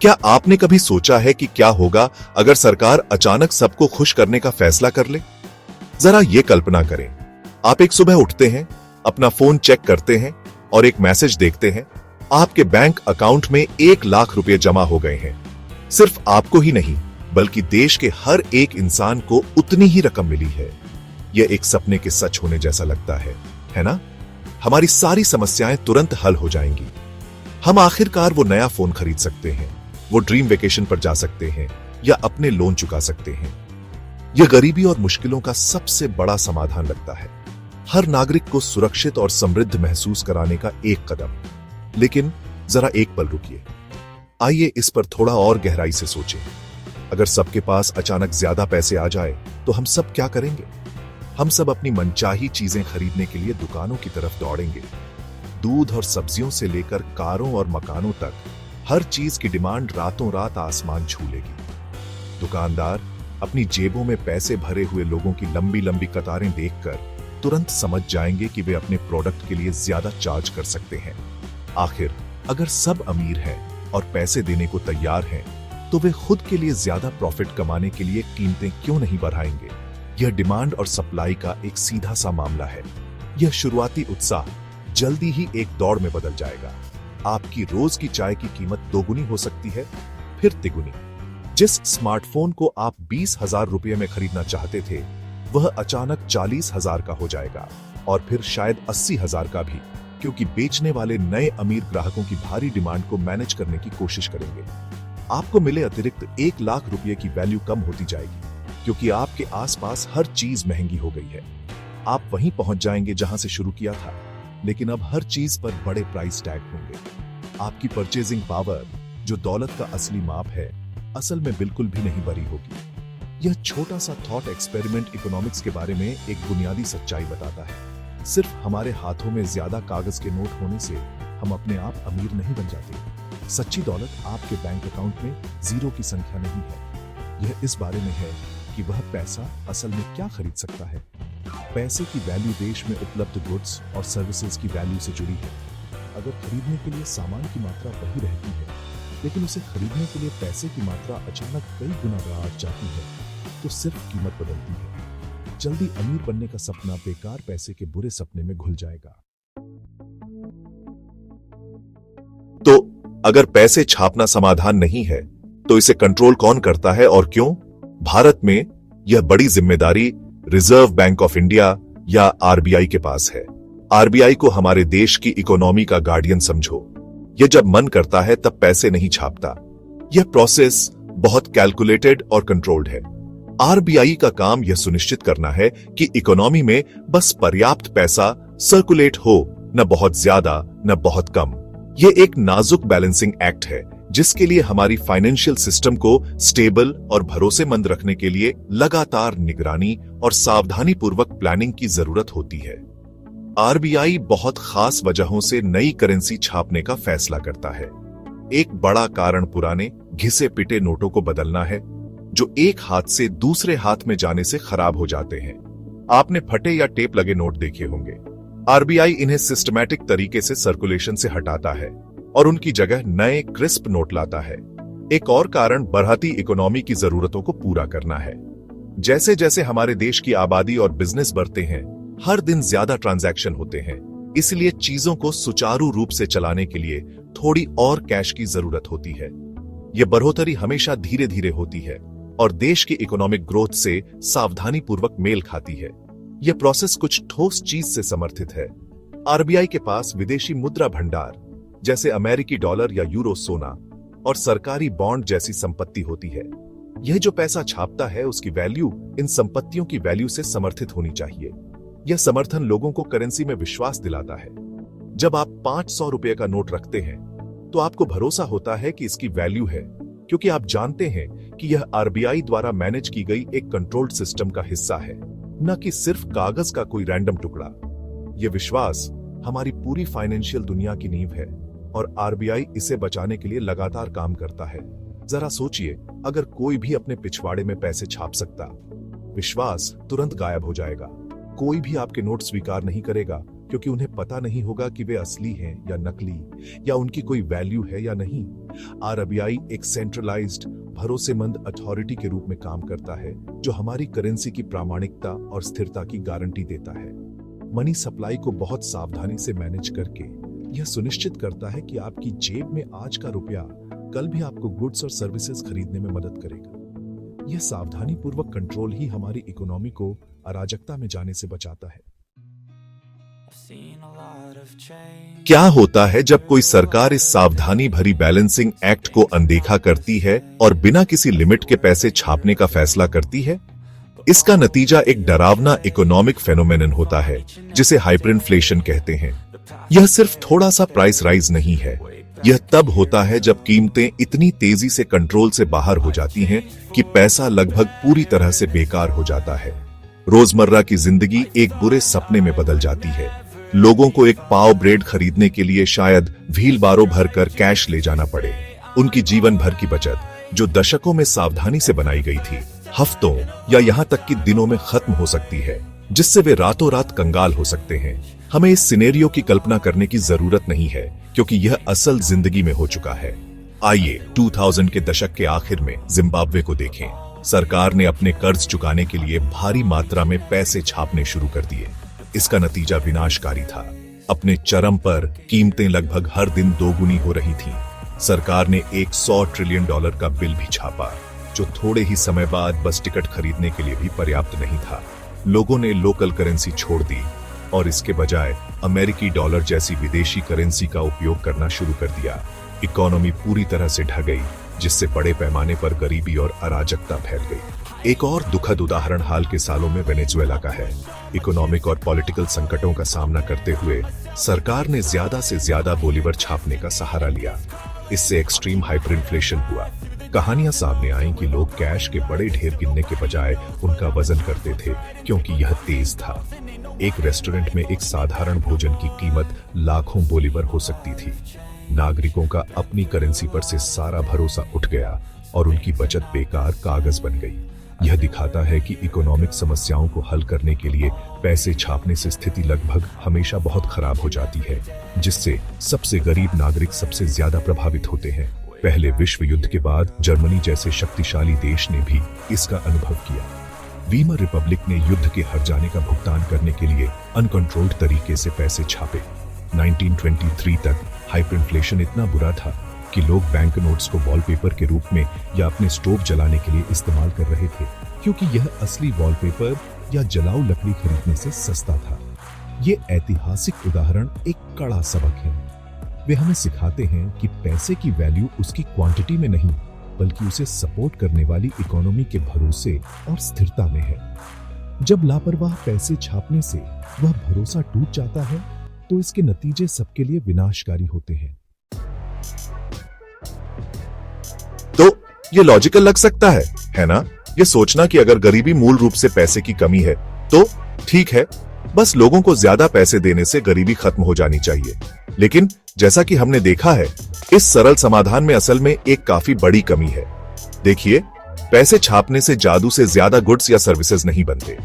क्या आपने कभी सोचा है कि क्या होगा अगर सरकार अचानक सबको खुश करने का फैसला कर ले? जरा ये कल्पना करें, आप एक सुबह उठते हैं, अपना फोन चेक करते हैं और एक मैसेज देखते हैं, आपके बैंक अकाउंट में 1 लाख रुपए जमा हो गए हैं। सिर्फ आपको ही नहीं, बल्कि देश के हर एक इंसान को उतनी ही रकम मिली है। यह एक सपने के सच होने जैसा लगता है ना? हमारी सारी समस्याएं तुरंत हल हो जाएंगी। हम आखिरकार वो नया फोन खरीद सकते हैं, वो ड्रीम वेकेशन पर जा सकते हैं या अपने लोन चुका सकते हैं। यह गरीबी और मुश्किलों का सबसे बड़ा समाधान लगता है, हर नागरिक को सुरक्षित और समृद्ध महसूस कराने का एक कदम। लेकिन जरा एक पल रुकिए, आइए इस पर थोड़ा और गहराई से सोचें। अगर सबके पास अचानक ज्यादा पैसे आ जाए तो हम सब क्या करेंगे? हम सब अपनी मनचाही चीजें खरीदने के लिए दुकानों की तरफ दौड़ेंगे। दूध और सब्जियों से लेकर कारों और मकानों तक हर चीज की डिमांड रातों रात आसमान छू लेगी। दुकानदार अपनी जेबों में पैसे भरे हुए लोगों की लंबी लंबी कतारें देखकर तुरंत समझ जाएंगे कि वे अपने प्रोडक्ट के लिए ज्यादा चार्ज कर सकते हैं। आखिर अगर सब अमीर हैं और पैसे देने को तैयार हैं, तो वे खुद के लिए ज्यादा प्रॉफिट कमाने के लिए कीमतें क्यों नहीं बढ़ाएंगे? यह डिमांड और सप्लाई का एक सीधा सा मामला है। यह शुरुआती उत्साह जल्दी ही एक दौड़ में बदल जाएगा। आपकी रोज की चाय की कीमत दोगुनी हो सकती है, फिर तिगुनी। जिस स्मार्टफोन को आप 20,000 रुपये में खरीदना चाहते थे, वह अचानक 40,000 का हो जाएगा और फिर शायद 80,000 का भी, क्योंकि बेचने वाले नए अमीर ग्राहकों की भारी डिमांड को मैनेज करने की कोशिश करेंगे। आपको मिले अतिरिक्त 1 लाख रुपये की वैल्यू कम होती जाएगी, क्योंकि आपके आसपास हर चीज महंगी हो गई है। आप वहीं पहुंच जाएंगे जहां से शुरू किया था, लेकिन अब हर चीज पर बड़े प्राइस टैग होंगे। आपकी परचेजिंग पावर, जो दौलत का असली माप है, असल में बिल्कुल भी नहीं बढ़ी होगी। यह छोटा सा थॉट एक्सपेरिमेंट इकोनॉमिक्स के बारे में एक बुनियादी सच्चाई बताता है। सिर्फ हमारे हाथों में ज्यादा कागज के नोट होने से हम अपने आप अमीर नहीं बन जाते। सच्ची दौलत आपके बैंक अकाउंट में जीरो की संख्या नहीं है। यह इस बारे में है कि वह पैसा असल में क्या खरीद सकता है। पैसे की वैल्यू देश में उपलब्ध गुड्स और सर्विसेज की वैल्यू से जुड़ी है। अगर खरीदने के लिए सामान की मात्रा वही रहती है, लेकिन उसे खरीदने के लिए पैसे की मात्रा अचानक कई गुना बढ़ जाती है, तो सिर्फ कीमत बदलती है। जल्दी अमीर बनने का सपना बेकार पैसे के बुरे सपने में घुल जाएगा। तो अगर पैसे छापना समाधान नहीं है, तो इसे कंट्रोल कौन करता है और क्यों? भारत में यह बड़ी जिम्मेदारी रिजर्व बैंक ऑफ इंडिया या आरबीआई के पास है। आरबीआई को हमारे देश की इकोनॉमी का गार्डियन समझो। यह जब मन करता है तब पैसे नहीं छापता। यह प्रोसेस बहुत कैलकुलेटेड और कंट्रोल्ड है। आरबीआई का काम यह सुनिश्चित करना है कि इकोनॉमी में बस पर्याप्त पैसा सर्कुलेट हो, न बहुत ज्यादा न बहुत कम। यह एक नाजुक बैलेंसिंग एक्ट है, जिसके लिए हमारी फाइनेंशियल सिस्टम को स्टेबल और भरोसेमंद रखने के लिए लगातार निगरानी और सावधानी पूर्वक प्लानिंग की जरूरत होती है। आरबीआई बहुत खास वजहों से नई करेंसी छापने का फैसला करता है। एक बड़ा कारण पुराने घिसे पिटे नोटों को बदलना है, जो एक हाथ से दूसरे हाथ में जाने से खराब हो जाते हैं। आपने फटे या टेप लगे नोट देखे होंगे। आरबीआई इन्हें सिस्टमैटिक तरीके से सर्कुलेशन से हटाता है और उनकी जगह नए क्रिस्प नोट लाता है। एक और कारण बढ़ती इकोनॉमी की जरूरतों को पूरा करना है। जैसे जैसे हमारे देश की आबादी और बिजनेस बढ़ते हैं, हर दिन ज्यादा ट्रांजैक्शन होते हैं, इसलिए चीजों को सुचारू रूप से चलाने के लिए थोड़ी और कैश की जरूरत होती है। यह बढ़ोतरी हमेशा धीरे धीरे होती है और देश की इकोनॉमिक ग्रोथ से सावधानी पूर्वक मेल खाती है। यह प्रोसेस कुछ ठोस चीज से समर्थित है। आरबीआई के पास विदेशी मुद्रा भंडार, जैसे अमेरिकी डॉलर या यूरो सोना और सरकारी बॉन्ड जैसी संपत्ति होती है। यह जो पैसा छापता है, उसकी वैल्यू इन संपत्तियों की वैल्यू से समर्थित होनी चाहिए। यह समर्थन लोगों को करेंसी में विश्वास दिलाता है। जब आप 500 रुपए का नोट रखते हैं, तो आपको भरोसा होता है कि इसकी वैल्यू है, क्योंकि आप जानते हैं कि यह आरबीआई द्वारा मैनेज की गई एक कंट्रोल्ड सिस्टम का हिस्सा है, न कि सिर्फ कागज का कोई रैंडम टुकड़ा। यह विश्वास हमारी पूरी फाइनेंशियल दुनिया की नींव है और आरबीआई इसे बचाने के लिए लगातार काम करता है। जरा सोचिए, अगर कोई भी अपने पिछवाड़े में पैसे छाप सकता, विश्वास तुरंत गायब हो जाएगा। कोई भी आपके नोट स्वीकार नहीं करेगा क्योंकि उन्हें पता नहीं होगा कि वे असली हैं या नकली, या उनकी कोई वैल्यू है या नहीं। आरबीआई एक सेंट्रलाइज्ड, भरोसेमंद अथॉरिटी के रूप में काम करता है, जो हमारी करेंसी की प्रामाणिकता और स्थिरता की गारंटी देता है। मनी सप्लाई को बहुत सावधानी से मैनेज करके यह सुनिश्चित करता है कि आपकी जेब में आज का रुपया कल भी आपको गुड्स और सर्विसेज खरीदने में मदद करेगा। यह सावधानी पूर्वक कंट्रोल ही हमारी इकोनॉमी को अराजकता में जाने से बचाता है। क्या होता है जब कोई सरकार इस सावधानी भरी बैलेंसिंग एक्ट को अनदेखा करती है और बिना किसी लिमिट के पैसे छापने का फैसला करती है? इसका नतीजा एक डरावना इकोनॉमिक फेनोमेनन होता है, जिसे हाइपरइन्फ्लेशन कहते हैं। यह सिर्फ थोड़ा सा प्राइस राइज नहीं है, यह तब होता है जब कीमतें इतनी तेजी से कंट्रोल से बाहर हो जाती हैं कि पैसा लगभग पूरी तरह से बेकार हो जाता है। रोजमर्रा की जिंदगी एक बुरे सपने में बदल जाती है। लोगों को एक पाव ब्रेड खरीदने के लिए शायद व्हील बारो भरकर कैश ले जाना पड़े। उनकी जीवन भर की बचत, जो दशकों में सावधानी से बनाई गई थी, हफ्तों या यहाँ तक कि दिनों में खत्म हो सकती है, जिससे वे रातों रात कंगाल हो सकते हैं। हमें इस सिनेरियो की कल्पना करने की जरूरत नहीं है, क्योंकि यह असल जिंदगी में हो चुका है। आइए 2000 के दशक के आखिर में जिम्बाब्वे को देखें। सरकार ने अपने कर्ज चुकाने के लिए भारी मात्रा में पैसे छापने शुरू कर दिए। इसका नतीजा विनाशकारी था। अपने चरम पर कीमतें लगभग हर दिन दोगुनी हो रही थीं। सरकार ने $100 ट्रिलियन का बिल भी छापा, जो थोड़े ही समय बाद बस टिकट खरीदने के लिए भी पर्याप्त नहीं था। लोगों ने लोकल करेंसी छोड़ दी और इसके बजाय अमेरिकी डॉलर जैसी विदेशी करेंसी का उपयोग करना शुरू कर दिया। इकोनॉमी पूरी तरह से ढह गई, जिससे बड़े पैमाने पर गरीबी और अराजकता फैल गई। एक और दुखद उदाहरण हाल के सालों में वेनेजुएला का है। इकोनॉमिक और पॉलिटिकल संकटों का सामना करते हुए सरकार ने ज्यादा से ज्यादा बोलीवर छापने का सहारा लिया। इससे एक्सट्रीम हाइपरइन्फ्लेशन हुआ। कहानियां सामने आईं कि लोग कैश के बड़े ढेर गिनने के बजाय उनका वजन करते थे, क्योंकि यह तेज था। एक रेस्टोरेंट में एक साधारण भोजन की कीमत लाखों बोलीवर हो सकती थी। नागरिकों का अपनी करेंसी पर से सारा भरोसा उठ गया और उनकी बचत बेकार कागज बन गई। यह दिखाता है कि इकोनॉमिक समस्याओं को हल करने के लिए पैसे छापने से स्थिति लगभग हमेशा बहुत खराब हो जाती है, जिससे सबसे गरीब नागरिक सबसे ज्यादा प्रभावित होते हैं। पहले विश्व युद्ध के बाद जर्मनी जैसे शक्तिशाली देश ने भी इसका अनुभव किया। वीमर रिपब्लिक ने युद्ध के हार जाने का भुगतान करने के लिए अनकंट्रोल्ड तरीके से पैसे छापे। 1923 तक हाइपरइन्फ्लेशन इतना बुरा था कि लोग बैंक नोट्स को वॉलपेपर के रूप में या अपने स्टोव जलाने के लिए इस्तेमाल कर रहे थे, क्योंकि यह असली वॉलपेपर या जलाऊ लकड़ी खरीदने से सस्ता था। ये ऐतिहासिक उदाहरण एक कड़ा सबक है। वे हमें सिखाते हैं कि पैसे की वैल्यू उसकी क्वांटिटी में नहीं, बल्कि उसे सपोर्ट करने वाली इकोनॉमी के भरोसे और स्थिरता में है। जब लापरवाह पैसे छापने से वह भरोसा टूट जाता है, तो इसके नतीजे सबके लिए विनाशकारी होते हैं। तो ये लॉजिकल लग सकता है ना? ये सोचना कि अगर गरीबी मूल रूप से पैसे की कमी है, तो ठीक है, बस लोगों को ज्यादा पैसे देने से गरीबी खत्म हो जानी चाहिए। लेकिन जैसा कि हमने देखा है, इस सरल समाधान में असल में एक काफी बड़ी कमी है। देखिए, पैसे छापने से जादू से ज्यादा गुड्स या सर्विसेज नहीं बनते,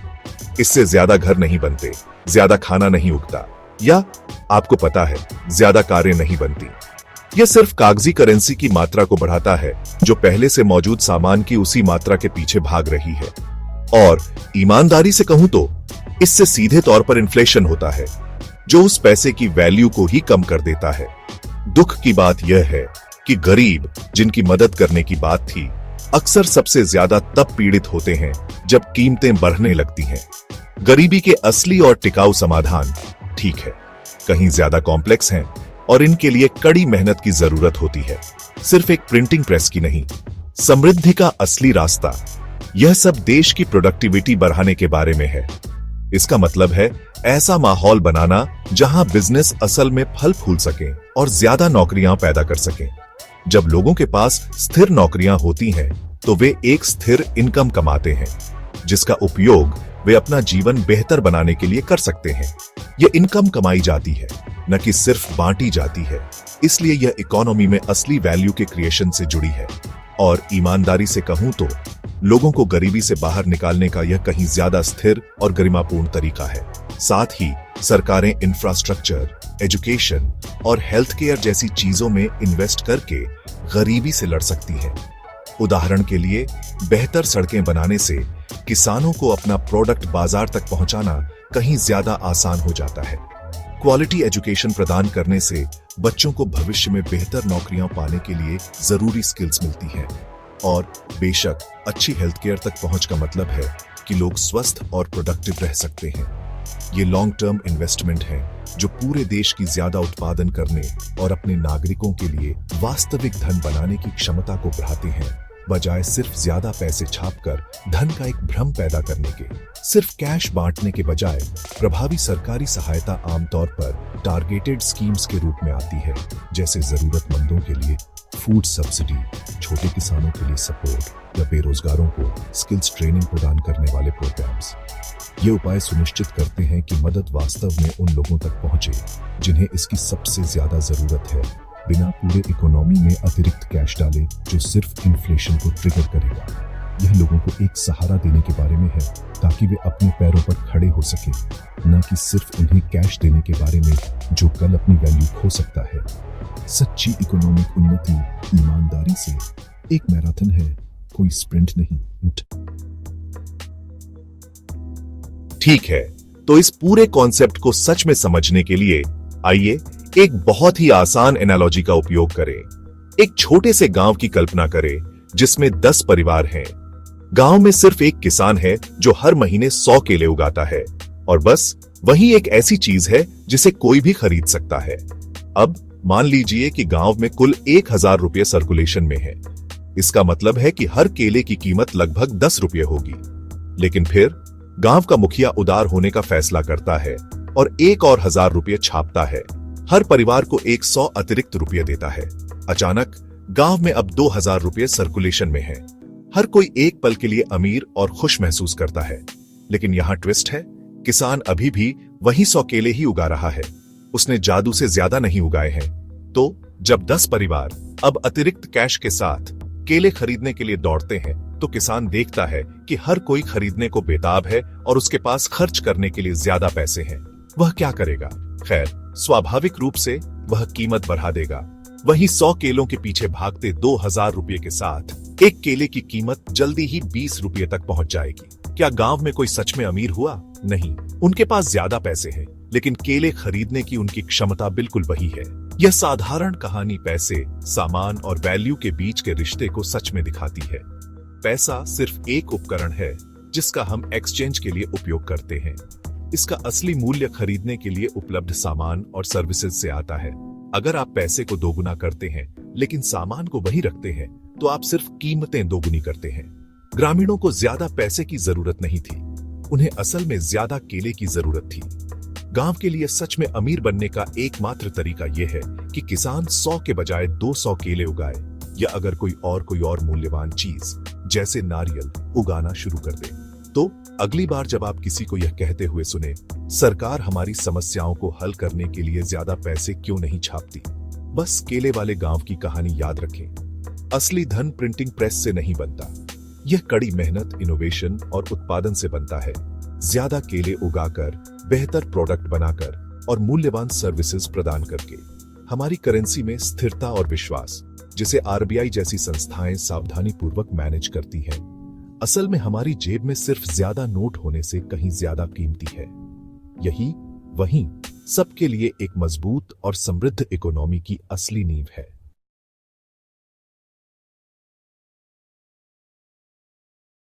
इससे ज्यादा घर नहीं बनते, ज्यादा खाना नहीं उगता, या आपको पता है, ज्यादा कारें नहीं बनती। यह सिर्फ कागजी करेंसी की मात्रा को बढ़ाता है, जो पहले से मौजूद सामान की उसी मात्रा के पीछे भाग रही है। और ईमानदारी से कहूं तो इससे सीधे तौर पर इन्फ्लेशन होता है, जो उस पैसे की वैल्यू को ही कम कर देता है। दुख की बात यह है कि गरीब, जिनकी मदद करने की बात थी, अक्सर सबसे ज्यादा तब पीड़ित होते हैं जब कीमतें बढ़ने लगती हैं। गरीबी के असली और टिकाऊ समाधान, ठीक है, कहीं ज्यादा कॉम्प्लेक्स हैं और इनके लिए कड़ी मेहनत की जरूरत होती है, सिर्फ एक प्रिंटिंग प्रेस की नहीं। समृद्धि का असली रास्ता, यह सब देश की प्रोडक्टिविटी बढ़ाने के बारे में है। इसका मतलब है ऐसा माहौल बनाना जहां बिजनेस असल में फल फूल सके और ज्यादा नौकरियां पैदा कर सकें। जब लोगों के पास स्थिर नौकरियां होती हैं, तो वे एक स्थिर इनकम कमाते हैं, जिसका उपयोग वे अपना जीवन बेहतर बनाने के लिए कर सकते हैं। यह इनकम कमाई जाती है, न कि सिर्फ बांटी जाती है। इसलिए यह इकोनॉमी में असली वैल्यू के क्रिएशन से जुड़ी है। और ईमानदारी से कहूं तो लोगों को गरीबी से बाहर निकालने का यह कहीं ज्यादा स्थिर और गरिमापूर्ण तरीका है। साथ ही सरकारें इंफ्रास्ट्रक्चर, एजुकेशन और हेल्थ केयर जैसी चीजों में इन्वेस्ट करके गरीबी से लड़ सकती हैं। उदाहरण के लिए बेहतर सड़कें बनाने से किसानों को अपना प्रोडक्ट बाजार तक पहुंचाना कहीं ज्यादा आसान हो जाता है। क्वालिटी एजुकेशन प्रदान करने से बच्चों को भविष्य में बेहतर नौकरियां पाने के लिए जरूरी स्किल्स मिलती हैं। और बेशक अच्छी हेल्थ केयर तक पहुंच का मतलब है कि लोग स्वस्थ और प्रोडक्टिव रह सकते हैं। ये लॉन्ग टर्म इन्वेस्टमेंट है जो पूरे देश की ज्यादा उत्पादन करने और अपने नागरिकों के लिए वास्तविक धन बनाने की क्षमता को बढ़ाते हैं, बजाय सिर्फ ज्यादा पैसे छापकर धन का एक भ्रम पैदा करने के। सिर्फ कैश बांटने के बजाय प्रभावी सरकारी सहायता आमतौर पर टारगेटेड स्कीम्स के रूप में आती है, जैसे जरूरतमंदों के लिए फूड सब्सिडी, छोटे किसानों के लिए सपोर्ट या बेरोजगारों को स्किल्स ट्रेनिंग प्रदान करने वाले प्रोग्राम्स। ये उपाय सुनिश्चित करते हैं कि मदद वास्तव में उन लोगों तक पहुंचे जिन्हें इसकी सबसे ज्यादा जरूरत है, बिना पूरे इकोनॉमी में अतिरिक्त कैश डाले जो सिर्फ इन्फ्लेशन को ट्रिगर करेगा। यह लोगों को एक सहारा देने के बारे में है ताकि वे अपने पैरों पर खड़े हो सके, न कि सिर्फ उन्हें कैश देने के बारे में जो कल अपनी वैल्यू खो सकता है। सच्ची इकोनॉमिक उन्नति ईमानदारी से एक मैराथन है, कोई स्प्रिंट नहीं। ठीक है, तो इस पूरे कॉन्सेप्ट को सच में समझने के लिए आइए एक बहुत ही आसान एनालॉजी का उपयोग करें। एक छोटे से गांव की कल्पना करें जिसमें 10 परिवार हैं। गांव में सिर्फ एक किसान है जो हर महीने 100 केले उगाता है और बस वही एक ऐसी चीज है जिसे कोई भी खरीद सकता है। अब मान लीजिए कि गांव में कुल 1000 रुपये सर्कुलेशन में है। इसका मतलब है कि हर केले की कीमत लगभग 10 रुपये होगी। लेकिन फिर गांव का मुखिया उदार होने का फैसला करता है और 1 और 1000 रुपये छापता है। हर परिवार को 100 अतिरिक्त रुपये देता है। अचानक गांव में अब 2000 रुपये सर्कुलेशन में है। हर कोई एक पल के लिए अमीर और खुश महसूस करता है। लेकिन यहां ट्विस्ट है, किसान अभी भी वही 100 केले ही उगा रहा है। उसने जादू से ज्यादा नहीं उगाए हैं। तो जब 10 परिवार अब अतिरिक्त कैश के साथ केले खरीदने के लिए दौड़ते हैं, तो किसान देखता है कि हर कोई खरीदने को बेताब है और उसके पास खर्च करने के लिए ज्यादा पैसे हैं। वह क्या करेगा? खैर, स्वाभाविक रूप से वह कीमत बढ़ा देगा। वही 100 केलों के पीछे भागते 2000 रुपये के साथ एक केले की कीमत जल्दी ही 20 रुपये तक पहुंच जाएगी। क्या गांव में कोई सच में अमीर हुआ? नहीं, उनके पास ज्यादा पैसे हैं, लेकिन केले खरीदने की उनकी क्षमता बिल्कुल वही है। यह साधारण कहानी पैसे, सामान और वैल्यू के बीच के रिश्ते को सच में दिखाती है। पैसा सिर्फ एक उपकरण है जिसका हम एक्सचेंज के लिए उपयोग करते हैं। इसका असली मूल्य खरीदने के लिए उपलब्ध सामान और सर्विसेज से आता है। अगर आप पैसे को दोगुना करते हैं लेकिन सामान को वही रखते हैं, तो आप सिर्फ कीमतें दोगुनी करते हैं। ग्रामीणों को ज्यादा पैसे की जरूरत नहीं थी, उन्हें असल में ज्यादा केले की जरूरत थी। गांव के लिए सच में अमीर बनने का एकमात्र तरीका यह है कि किसान 100 के बजाय 200 केले उगाए, या अगर कोई और मूल्यवान चीज जैसे नारियल उगाना शुरू कर दे। तो अगली बार जब आप किसी को यह कहते हुए सुने, सरकार हमारी समस्याओं को हल करने के लिए ज्यादा पैसे क्यों नहीं छापती, बस केले वाले गांव की कहानी याद रखें। असली धन प्रिंटिंग प्रेस से नहीं बनता, यह कड़ी मेहनत, इनोवेशन और उत्पादन से बनता है। ज्यादा केले उगाकर, बेहतर प्रोडक्ट बनाकर और मूल्यवान सर्विसेज प्रदान करके। हमारी करेंसी में स्थिरता और विश्वास, जिसे आरबीआई जैसी संस्थाएं सावधानी पूर्वक मैनेज करती हैं, असल में हमारी जेब में सिर्फ ज्यादा नोट होने से कहीं ज्यादा कीमती है। यही वही सबके लिए एक मजबूत और समृद्ध इकोनॉमी की असली नींव है।